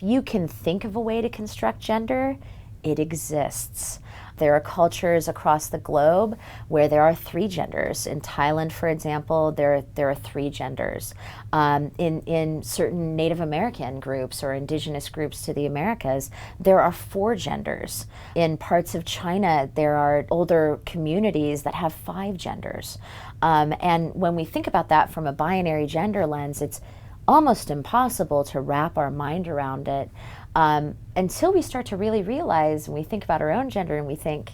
If you can think of a way to construct gender, it exists. There are cultures across the globe where there are three genders. In Thailand, for example, there are three genders. In certain Native American groups or indigenous groups to the Americas, there are four genders. In parts of China, there are older communities that have five genders. And when we think about that from a binary gender lens, it's almost impossible to wrap our mind around it until we start to really realize, and we think about our own gender and we think,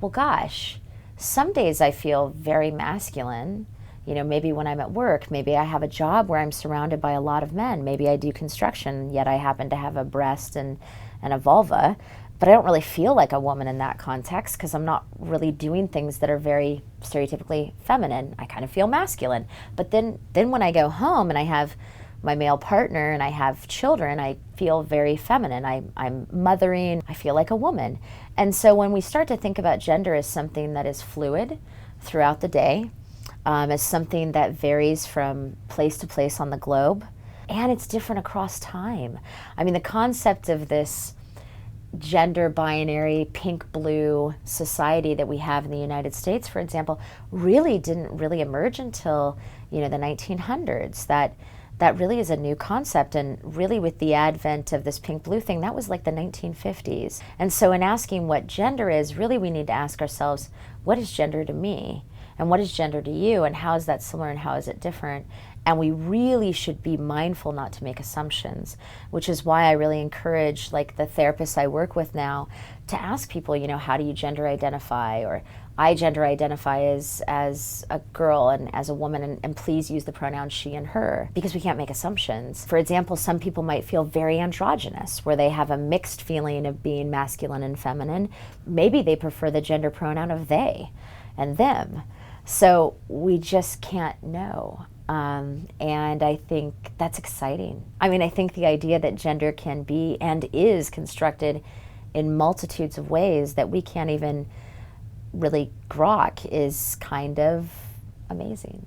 well, gosh, some days I feel very masculine. You know, maybe when I'm at work, maybe I have a job where I'm surrounded by a lot of men. Maybe I do construction, yet I happen to have a breast and a vulva. But I don't really feel like a woman in that context because I'm not really doing things that are very stereotypically feminine. I kind of feel masculine. But then when I go home and I have my male partner and I have children, I feel very feminine. I'm mothering, I feel like a woman. And so when we start to think about gender as something that is fluid throughout the day, as something that varies from place to place on the globe, and it's different across time. I mean, the concept of this gender binary pink-blue society that we have in the United States, for example, really didn't really emerge until, the 1900s. That really is a new concept, and really with the advent of this pink-blue thing, that was like the 1950s. And so in asking what gender is, really we need to ask ourselves, what is gender to me? And what is gender to you? And how is that similar and how is it different? And we really should be mindful not to make assumptions, which is why I really encourage, like the therapists I work with now, to ask people, how do you gender identify? Or I gender identify as a girl and as a woman, and please use the pronouns she and her, because we can't make assumptions. For example, some people might feel very androgynous, where they have a mixed feeling of being masculine and feminine. Maybe they prefer the gender pronoun of they and them. So we just can't know. And I think that's exciting. I mean, I think the idea that gender can be and is constructed in multitudes of ways that we can't even really grok is kind of amazing.